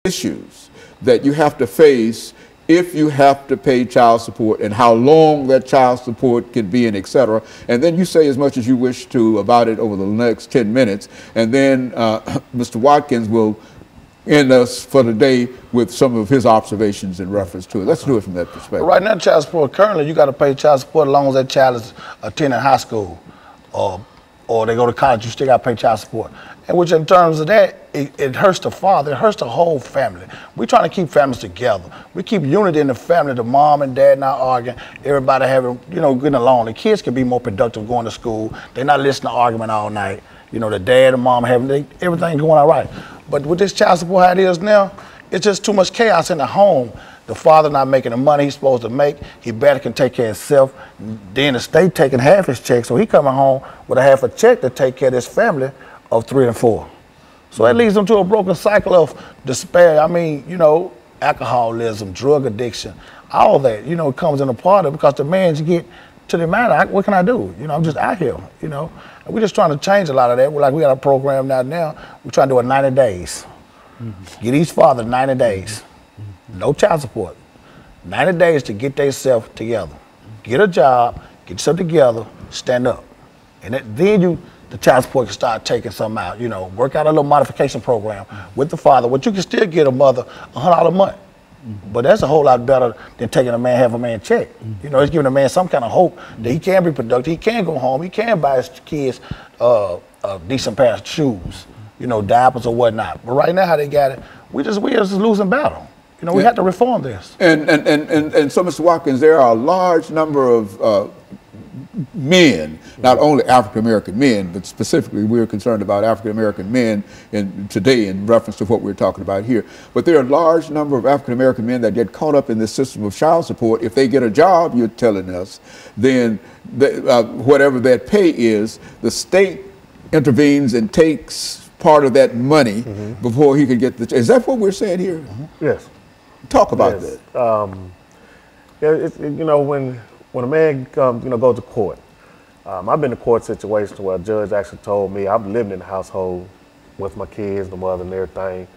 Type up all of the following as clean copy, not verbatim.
issues that you have to face if you have to pay child support, and how long that child support can be, and et cetera. And then you say as much as you wish to about it over the next 10 minutes, and then Mr. Watkins will end us for the day with some of his observations in reference to it. Let's do it from that perspective. Right now, child support, currently you got to pay child support as long as that child is attending high school or they go to college, you still got to pay child support. And which in terms of that, it hurts the father, it hurts the whole family. We're trying to keep families together. We keep unity in the family, the mom and dad not arguing, everybody having, you know, getting along. The kids can be more productive going to school. They're not listening to argument all night. You know, the dad and mom having, everything going all right. But with this child support how it is now, it's just too much chaos in the home. The father not making the money he's supposed to make. He better can take care of himself. Then the state taking half his check, so he coming home with a half a check to take care of this family of 3 and 4. So that leads them to a broken cycle of despair. I mean, you know, alcoholism, drug addiction, all that, you know, comes in a part of it because the man get to the man, what can I do? You know, I'm just out here, you know. And we're just trying to change a lot of that. We got a program now. We're trying to do it 90 days. Get each father 90 days. No child support. 90 days to get themselves together. Get a job, get yourself together, stand up. And then the child support can start taking something out, you know, work out a little modification program with the father, which you can still get a mother $100 a month. But that's a whole lot better than taking a man, half a man check. You know, it's giving a man some kind of hope that he can be productive, he can go home, he can buy his kids a decent pair of shoes, you know, diapers or whatnot. But right now, how they got it, we just losing battle. You know, we have to reform this. And so, Mr. Watkins, there are a large number of men, not only African-American men, but specifically we're concerned about African-American men today in reference to what we're talking about here. But there are a large number of African-American men that get caught up in this system of child support. If they get a job, you're telling us, then whatever that pay is, the state intervenes and takes part of that money before he could get the. Is that what we're saying here? Yes. Talk about that. Yeah, you know, when a man comes, you know, goes to court, I've been in court situations where a judge actually told me, I'm living in the household with my kids, the mother and everything,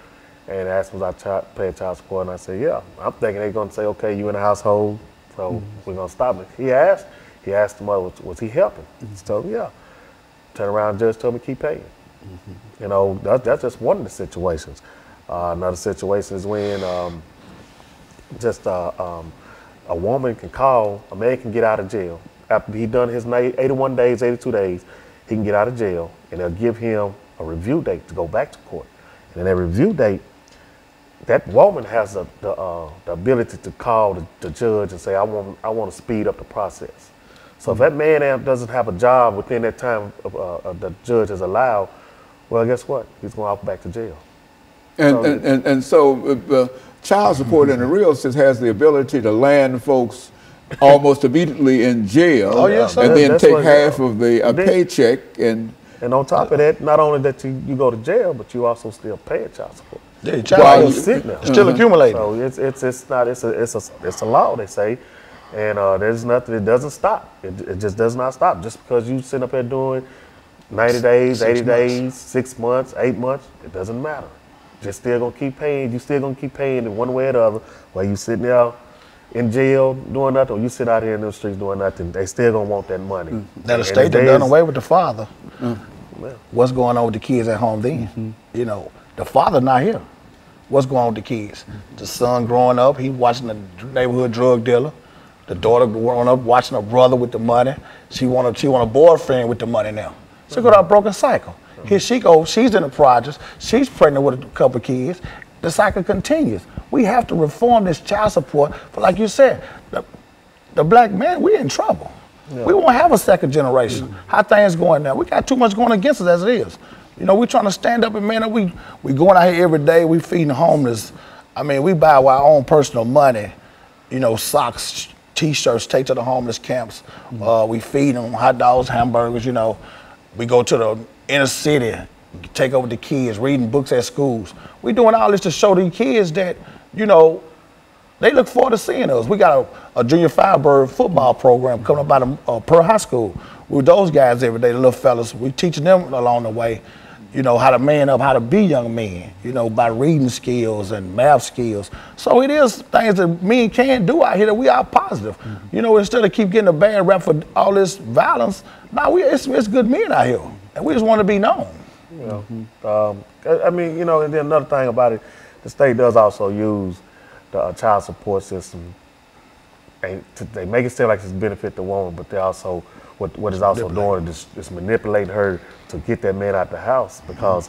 and asked me was I paying child support, and I said, yeah. I'm thinking they're going to say, okay, you in the household, so we're going to stop it. He asked the mother, was he helping? He told me, yeah. Turn around, the judge told me keep paying. You know, that's just one of the situations. Another situation is when a woman can call, a man can get out of jail. After he done his 81 days, 82 days, he can get out of jail, and they'll give him a review date to go back to court. And in that review date, that woman has the ability to call the judge and say, I want to speed up the process. So if that man doesn't have a job within that time the judge has allowed, well, guess what? He's going out back to jail. And so child support in the real sense has the ability to land folks almost immediately in jail, and then take half of the paycheck. And on top of that, not only that you go to jail, but you also still pay a child support. Yeah, child sitting there, still accumulating. So it's a law, they say, and there's nothing. It doesn't stop. It just does not stop. Just because you sit up here doing 90 days, 80 days, 6 months, 8 months, it doesn't matter. You're still gonna keep paying. You still gonna keep paying in one way or the other. While you sitting there in jail doing nothing, or you sit out here in the streets doing nothing, they still gonna want that money. Now the state done away with the father. What's going on with the kids at home then? You know, the father not here. What's going on with the kids? The son growing up, he watching the neighborhood drug dealer. The daughter growing up watching her brother with the money. She want a boyfriend with the money now. So go to a broken cycle. Here she goes, she's in the projects, she's pregnant with a couple of kids. The cycle continues. We have to reform this child support. But like you said, the black man, we're in trouble. Yeah. We won't have a second generation. How things going now? We got too much going against us as it is. You know, we're trying to stand up and man up. We going out here every day, we feeding the homeless. I mean, we buy our own personal money, you know, socks, t-shirts, take to the homeless camps. We feed them hot dogs, hamburgers, you know. We go to the inner city, take over the kids, reading books at schools. We're doing all this to show the kids that, you know, they look forward to seeing us. We got a junior Firebird football program coming up out of Pearl High School. We're with those guys every day, the little fellas. We teaching them along the way. you know, how to man up, how to be young men, you know, by reading skills and math skills. So it is things that men can do out here that we are positive. You know, instead of keep getting a bad rap for all this violence, now it's good men out here, and we just want to be known. You know, I mean, you know, and then another thing about it, the state does also use the child support system. They make it seem like it's benefit the woman, but they also, what is also doing is manipulating her to get that man out the house because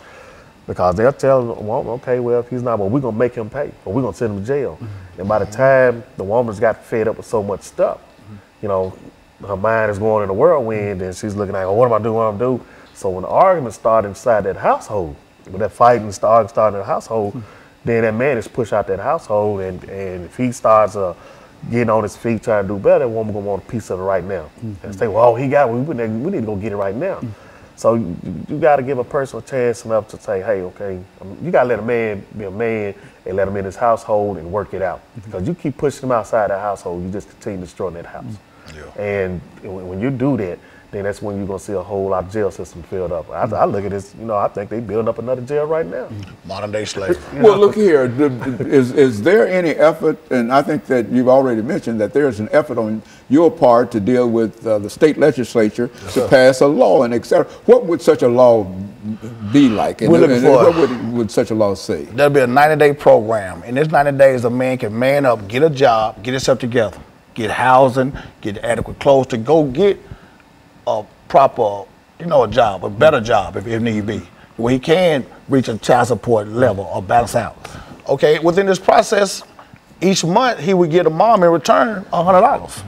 they'll tell the woman, okay, well, if he's not, well, we're going to make him pay, or we're going to send him to jail. And by the time the woman's got fed up with so much stuff, you know, her mind is going in a whirlwind, and she's looking like, oh, what am I doing, what am I doing? So when the arguments start inside that household, when that fighting starts in the household, then that man is pushed out that household, and if he starts getting on his feet, trying to do better, that woman gonna want a piece of it right now. And say, well, he got it, we need to go get it right now. So you got to give a person a chance enough to say, hey, okay, you got to let a man be a man and let him in his household and work it out. Because you keep pushing him outside that household, you just continue destroying that house. And when you do that, then that's when you're going to see a whole lot of jail system filled up. I look at this, you know, I think they building up another jail right now. Modern day slavery. Well, look here, is there any effort, and I think that you've already mentioned that there's an effort on your part to deal with the state legislature to pass a law and et cetera. What would such a law be like? And what would such a law say? There'll be a 90-day program. In this 90 days, a man can man up, get a job, get himself together, get housing, get adequate clothes to go get a proper, you know, a job, a better job if need be, where he can reach a child support level or balance out. Okay, within this process, each month he would get a mom in return $100.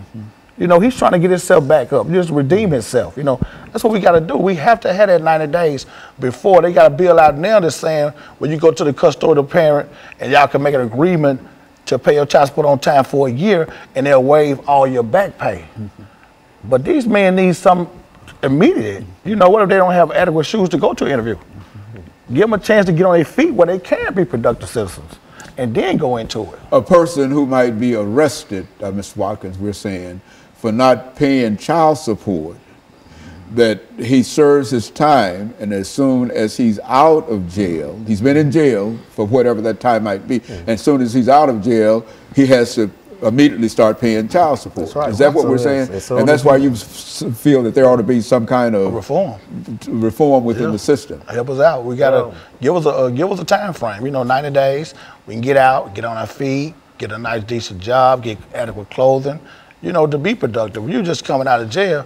You know, he's trying to get himself back up, just redeem himself. You know, that's what we got to do. We have to have that 90 days before they got a bill out now that's saying when you go to the custodial parent and y'all can make an agreement to pay your child support on time for a year and they'll waive all your back pay. But these men need some immediate. You know, what if they don't have adequate shoes to go to an interview? Give them a chance to get on their feet where they can be productive citizens and then go into it. A person who might be arrested, Mr. Watkins, we're saying, for not paying child support, that he serves his time, and as soon as he's out of jail, he's been in jail for whatever that time might be, and as soon as he's out of jail, he has to immediately start paying child support. That's right. Is that what we're saying? And that's why you feel that there ought to be some kind of reform within the system. Help us out. We gotta give us a time frame. You know, 90 days. We can get out, get on our feet, get a nice decent job, get adequate clothing. You know, to be productive. You just coming out of jail,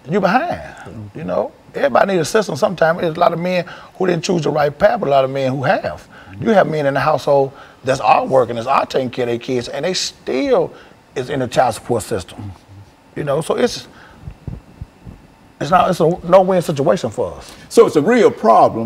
you behind. You know, everybody needs a system. Sometimes there's a lot of men who didn't choose the right path, but a lot of men who have. You have men in the household that's all working, that's all taking care of their kids, and they still is in the child support system. You know, so it's a no-win situation for us. So it's a real problem.